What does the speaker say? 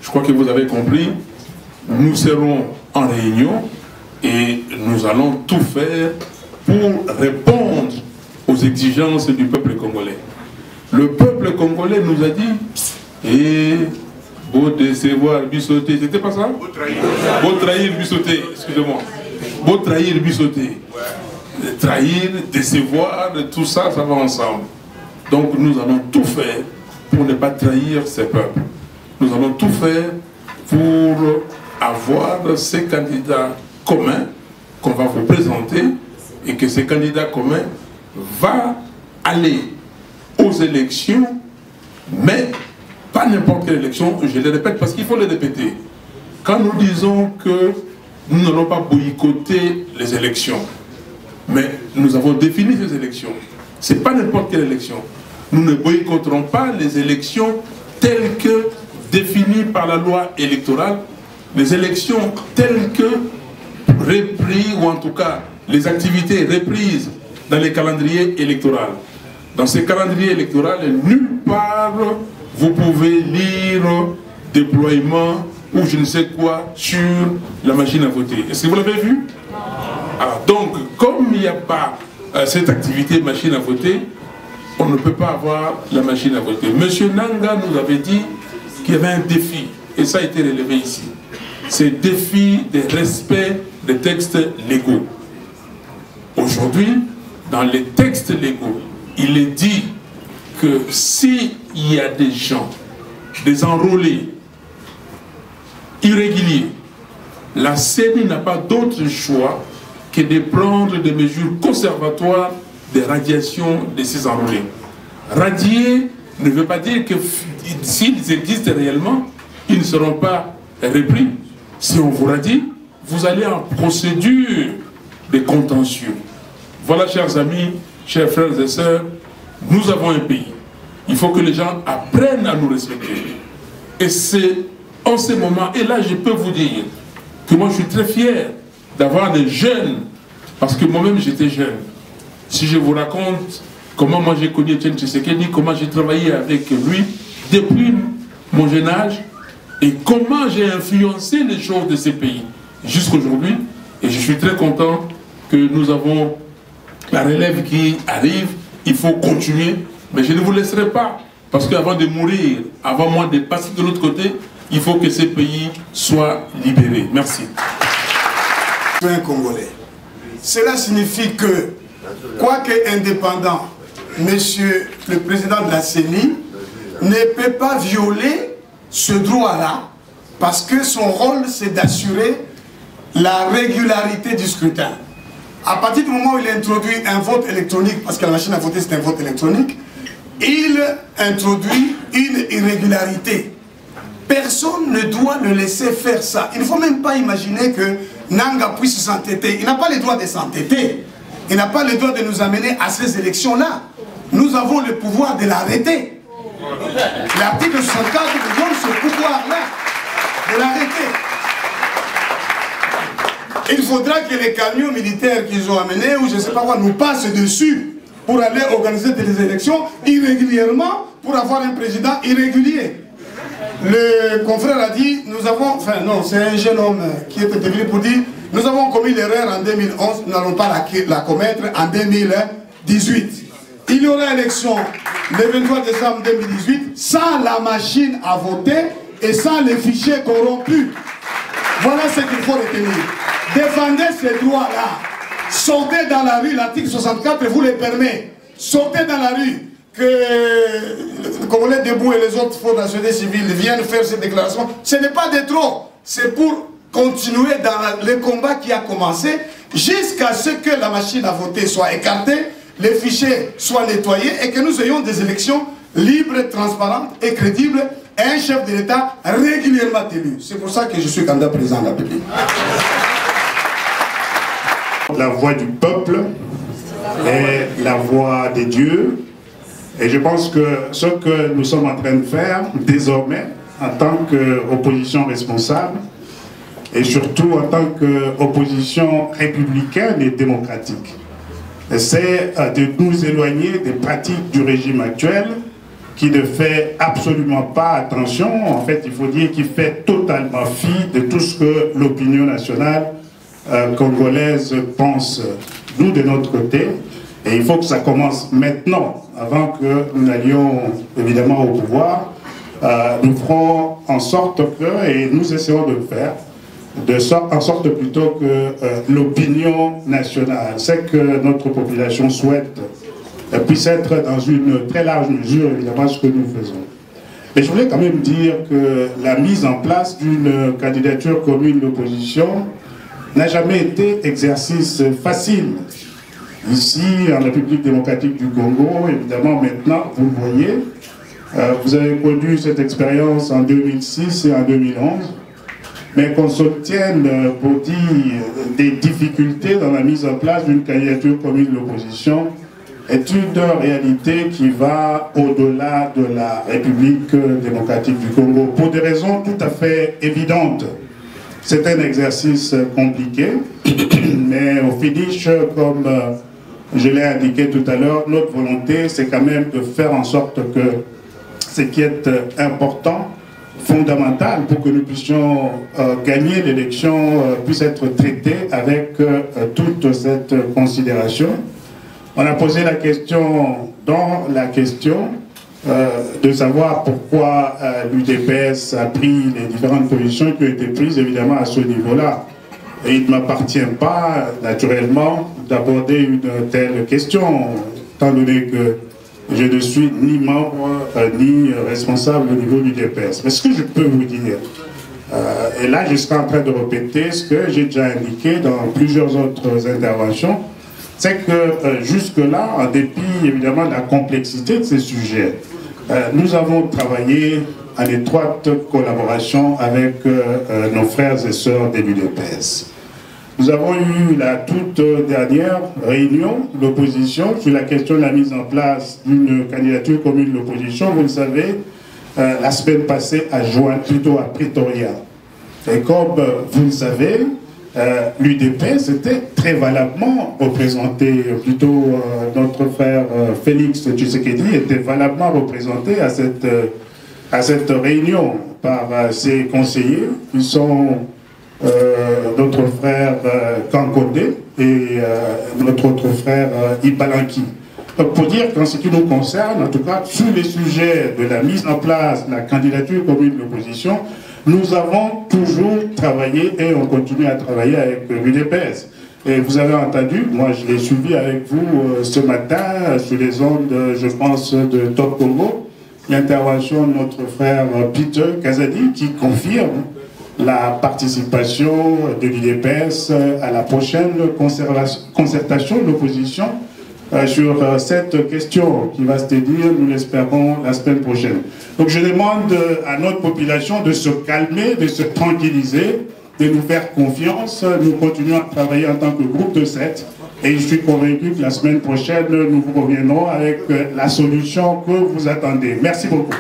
je crois que vous avez compris, nous serons en réunion et nous allons tout faire pour répondre aux exigences du peuple congolais. Le peuple congolais nous a dit, et beau décevoir, Bissoté, c'était pas ça? Beau trahir, Bissoté, excusez-moi. Beau trahir, Bissoté. Trahir, décevoir, tout ça, ça va ensemble. Donc nous allons tout faire pour ne pas trahir ces peuples. Nous allons tout faire pour avoir ces candidats communs qu'on va vous présenter et que ces candidats communs vont aller aux élections, mais pas n'importe quelle élection, je le répète parce qu'il faut le répéter. Quand nous disons que nous n'allons pas boycotter les élections, mais nous avons défini ces élections, ce n'est pas n'importe quelle élection. Nous ne boycotterons pas les élections telles que définies par la loi électorale, les élections telles que reprises, ou en tout cas les activités reprises dans les calendriers électoraux. Dans ces calendriers électoraux, nulle part vous pouvez lire déploiement ou je ne sais quoi sur la machine à voter. Est-ce que vous l'avez vu? Alors, donc, comme il n'y a pas cette activité machine à voter, on ne peut pas avoir la machine à voter. Monsieur Nanga nous avait dit qu'il y avait un défi, et ça a été relevé ici. C'est le défi de respect des textes légaux. Aujourd'hui, dans les textes légaux, il est dit que s'il y a des gens, des enrôlés, irréguliers, la CENI n'a pas d'autre choix que de prendre des mesures conservatoires de radiation de ces enrôlés. Radier ne veut pas dire que s'ils existent réellement, ils ne seront pas repris. Si on vous radie, vous allez en procédure de contentieux. Voilà, chers amis, chers frères et sœurs, nous avons un pays. Il faut que les gens apprennent à nous respecter. Et c'est en ce moment, et là je peux vous dire que moi je suis très fier d'avoir des jeunes, parce que moi-même j'étais jeune. Si je vous raconte comment moi j'ai connu Etienne Tshisekedi, comment j'ai travaillé avec lui depuis mon jeune âge, et comment j'ai influencé les choses de ces pays jusqu'aujourd'hui, et je suis très content que nous avons la relève qui arrive. Il faut continuer, mais je ne vous laisserai pas, parce qu'avant de mourir, avant moi de passer de l'autre côté, il faut que ces pays soient libérés. Merci. Congolais. Cela signifie que, quoique indépendant, monsieur le président de la CENI ne peut pas violer ce droit-là, parce que son rôle, c'est d'assurer la régularité du scrutin. À partir du moment où il introduit un vote électronique, parce que la machine à voter c'est un vote électronique, il introduit une irrégularité. Personne ne doit le laisser faire ça. Il ne faut même pas imaginer que Nanga puisse s'entêter. Il n'a pas le droit de s'entêter. Il n'a pas le droit de nous amener à ces élections-là. Nous avons le pouvoir de l'arrêter. L'article 64 nous donne ce pouvoir-là, de l'arrêter. Il faudra que les camions militaires qu'ils ont amenés, ou je ne sais pas quoi, nous passent dessus pour aller organiser des élections irrégulièrement, pour avoir un président irrégulier. Le confrère a dit, nous avons, enfin non, c'est un jeune homme qui était devenu pour dire, nous avons commis l'erreur en 2011, nous n'allons pas la commettre en 2018. Il y aura élection le 23 décembre 2018 sans la machine à voter et sans les fichiers corrompus. Voilà ce qu'il faut retenir. Défendez ces droits-là. Sortez dans la rue, l'article 64 vous le permet. Sortez dans la rue, que le Congolais debout et les autres forces de la société civile viennent faire ces déclarations. Ce n'est pas de trop. C'est pour continuer dans le combat qui a commencé jusqu'à ce que la machine à voter soit écartée, les fichiers soient nettoyés et que nous ayons des élections libres, transparentes et crédibles et un chef de l'État régulièrement élu. C'est pour ça que je suis candidat président de la République. La voix du peuple est la voix des dieux. Et je pense que ce que nous sommes en train de faire désormais, en tant qu'opposition responsable, et surtout en tant qu'opposition républicaine et démocratique, c'est de nous éloigner des pratiques du régime actuel qui ne fait absolument pas attention, en fait il faut dire qu'il fait totalement fi de tout ce que l'opinion nationale congolaise pense. Nous de notre côté, et il faut que ça commence maintenant, avant que nous n'allions évidemment au pouvoir, nous ferons en sorte que, et nous essayons de le faire, en sorte plutôt que l'opinion nationale, c'est que notre population souhaite, puisse être dans une très large mesure, évidemment, ce que nous faisons. Mais je voulais quand même dire que la mise en place d'une candidature commune d'opposition n'a jamais été exercice facile. Ici, en République démocratique du Congo, évidemment, maintenant, vous le voyez, vous avez connu cette expérience en 2006 et en 2011, mais qu'on s'obtienne, pour dire, des difficultés dans la mise en place d'une candidature commune de l'opposition est une réalité qui va au-delà de la République démocratique du Congo, pour des raisons tout à fait évidentes. C'est un exercice compliqué, mais au finish, comme je l'ai indiqué tout à l'heure, notre volonté, c'est quand même de faire en sorte que ce qui est important, fondamental, pour que nous puissions gagner l'élection, puisse être traité avec toute cette considération. On a posé la question dans la question de savoir pourquoi l'UDPS a pris les différentes positions qui ont été prises évidemment à ce niveau-là. Et il ne m'appartient pas, naturellement, d'aborder une telle question, étant donné que je ne suis ni membre ni responsable au niveau du UDPS. Mais ce que je peux vous dire, et là je serai en train de répéter ce que j'ai déjà indiqué dans plusieurs autres interventions, c'est que jusque-là, en dépit évidemment de la complexité de ces sujets, nous avons travaillé en étroite collaboration avec nos frères et sœurs de l'UDPS. Nous avons eu la toute dernière réunion d'opposition sur la question de la mise en place d'une candidature commune de l'opposition. Vous le savez, la semaine passée à Juin, plutôt à Pretoria. Et comme vous le savez, l'UDPS était très valablement représenté, plutôt notre frère Félix Tshisekedi était valablement représenté à cette réunion par ses conseillers qui sont notre frère Kankodé et notre autre frère Ibalanki. Pour dire qu'en ce qui nous concerne, en tout cas sur les sujets de la mise en place de la candidature commune de l'opposition, nous avons toujours travaillé et on continue à travailler avec l'UDPS. Et vous avez entendu, moi je l'ai suivi avec vous ce matin sur les ondes, je pense, de Top Congo, l'intervention de notre frère Peter Kazadi qui confirme la participation de l'UDPS à la prochaine concertation de l'opposition sur cette question qui va se tenir, nous l'espérons, la semaine prochaine. Donc je demande à notre population de se calmer, de se tranquilliser, de nous faire confiance. Nous continuons à travailler en tant que groupe de 7 et je suis convaincu que la semaine prochaine, nous vous reviendrons avec la solution que vous attendez. Merci beaucoup.